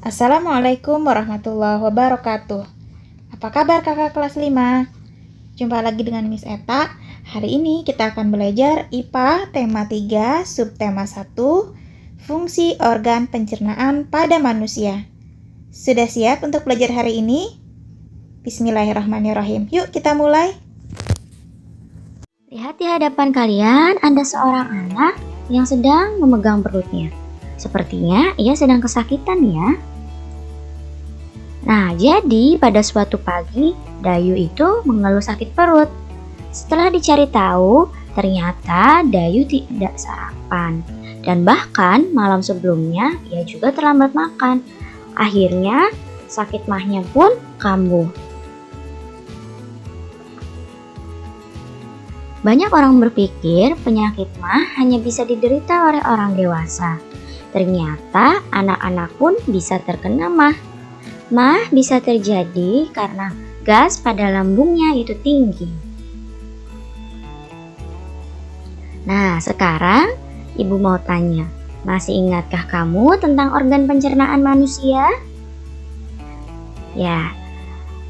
Assalamualaikum warahmatullahi wabarakatuh. Apa kabar kakak kelas 5? Jumpa lagi dengan Miss Eta. Hari ini kita akan belajar IPA tema 3 subtema 1 fungsi organ pencernaan pada manusia. Sudah siap untuk belajar hari ini? Bismillahirrahmanirrahim. Yuk kita mulai. Lihat di hadapan kalian ada seorang anak yang sedang memegang perutnya. Sepertinya ia sedang kesakitan ya. Nah, jadi pada suatu pagi, Dayu itu mengeluh sakit perut. Setelah dicari tahu, ternyata Dayu tidak sarapan. Dan bahkan malam sebelumnya, ia juga terlambat makan. Akhirnya, sakit mahnya pun kambuh. Banyak orang berpikir penyakit mah hanya bisa diderita oleh orang dewasa. Ternyata anak-anak pun bisa terkena mah. Mah bisa terjadi karena gas pada lambungnya itu tinggi. Nah, sekarang ibu mau tanya, masih ingatkah kamu tentang organ pencernaan manusia? Ya,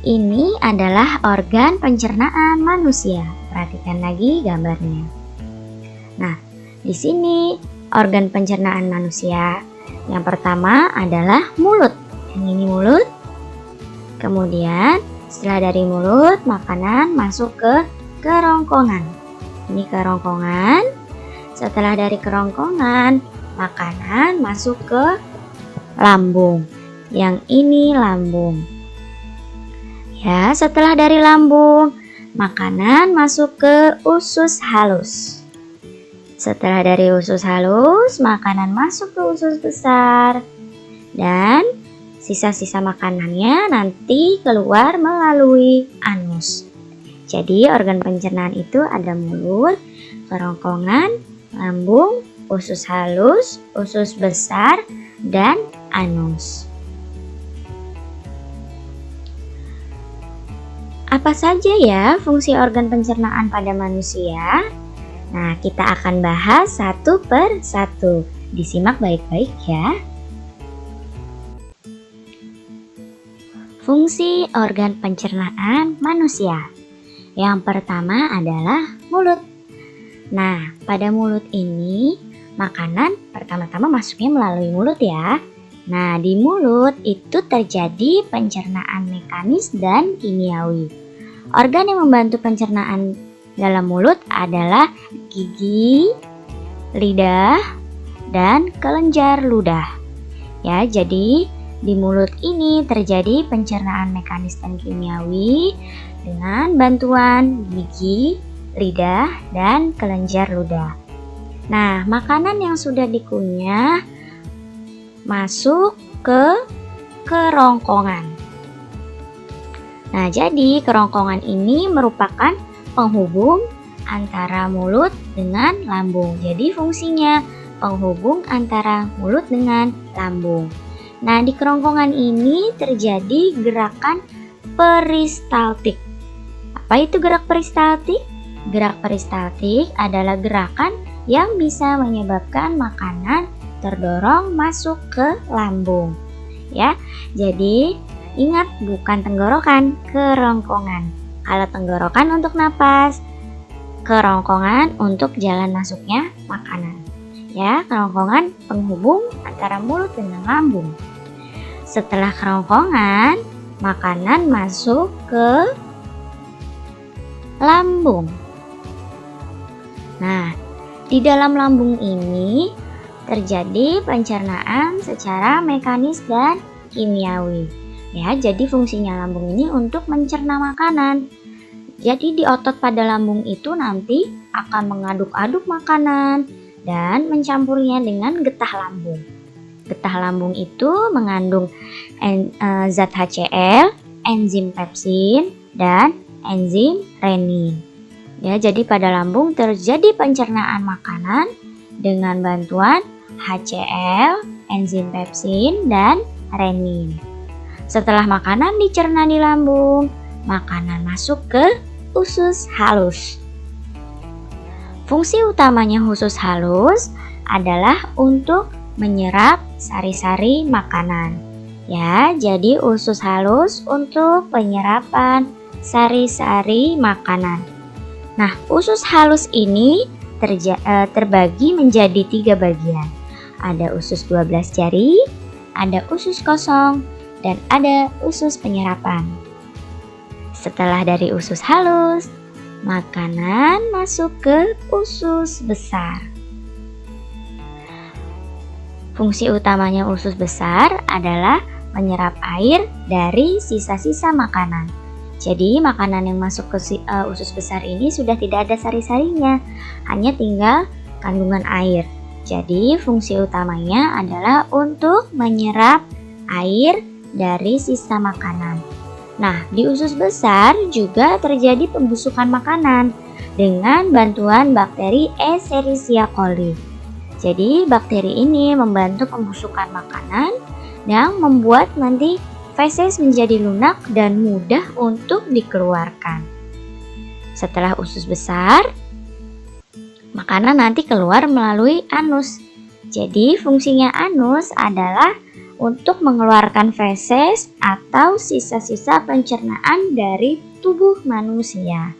ini adalah organ pencernaan manusia. Perhatikan lagi gambarnya. Nah, di sini organ pencernaan manusia. Yang pertama adalah mulut. Yang ini mulut. Kemudian setelah dari mulut, makanan masuk ke kerongkongan. Ini kerongkongan. Setelah dari kerongkongan, makanan masuk ke lambung. Yang ini lambung. Ya, setelah dari lambung, makanan masuk ke usus halus. Setelah dari usus halus, makanan masuk ke usus besar. Dan sisa-sisa makanannya nanti keluar melalui anus. Jadi organ pencernaan itu ada mulut, kerongkongan, lambung, usus halus, usus besar, dan anus. Apa saja ya fungsi organ pencernaan pada manusia? Nah, kita akan bahas satu per satu. Disimak baik-baik ya. Fungsi organ pencernaan manusia. Yang pertama adalah mulut. Nah, pada mulut ini makanan pertama-tama masuknya melalui mulut ya. Nah, di mulut itu terjadi pencernaan mekanis dan kimiawi. Organ yang membantu pencernaan dalam mulut adalah gigi, lidah, dan kelenjar ludah. Ya, jadi di mulut ini terjadi pencernaan mekanis dan kimiawi dengan bantuan gigi, lidah, dan kelenjar ludah. Nah, makanan yang sudah dikunyah masuk ke kerongkongan. Nah, jadi kerongkongan ini merupakan penghubung antara mulut dengan lambung. Jadi fungsinya penghubung antara mulut dengan lambung. Nah, di kerongkongan ini terjadi gerakan peristaltik. Apa itu gerak peristaltik? Gerak peristaltik adalah gerakan yang bisa menyebabkan makanan terdorong masuk ke lambung. Ya, jadi ingat bukan tenggorokan, kerongkongan. Kalau tenggorokan untuk napas, kerongkongan untuk jalan masuknya makanan. Ya, kerongkongan penghubung antara mulut dengan lambung. Setelah kerongkongan, makanan masuk ke lambung. Nah, di dalam lambung ini terjadi pencernaan secara mekanis dan kimiawi. Ya, jadi fungsinya lambung ini untuk mencerna makanan. Jadi di otot pada lambung itu nanti akan mengaduk-aduk makanan dan mencampurnya dengan getah lambung. Getah lambung itu mengandung zat HCl, enzim pepsin, dan enzim renin. Ya, jadi pada lambung terjadi pencernaan makanan dengan bantuan HCl, enzim pepsin, dan renin. Setelah makanan dicerna di lambung, makanan masuk ke usus halus. Fungsi utamanya usus halus adalah untuk menyerap sari-sari makanan. Ya, jadi usus halus untuk penyerapan sari-sari makanan. Nah, usus halus ini terbagi menjadi 3 bagian. Ada usus 12 jari, ada usus kosong, dan ada usus penyerapan. Setelah dari usus halus, makanan masuk ke usus besar. Fungsi utamanya usus besar adalah menyerap air dari sisa-sisa makanan. Jadi makanan yang masuk ke usus besar ini sudah tidak ada sari-sarinya, hanya tinggal kandungan air. Jadi fungsi utamanya adalah untuk menyerap air dari sisa makanan. Nah, di usus besar juga terjadi pembusukan makanan dengan bantuan bakteri Escherichia coli. Jadi bakteri ini membantu pembusukan makanan yang membuat nanti feses menjadi lunak dan mudah untuk dikeluarkan. Setelah usus besar, makanan nanti keluar melalui anus. Jadi fungsinya anus adalah untuk mengeluarkan feses atau sisa-sisa pencernaan dari tubuh manusia.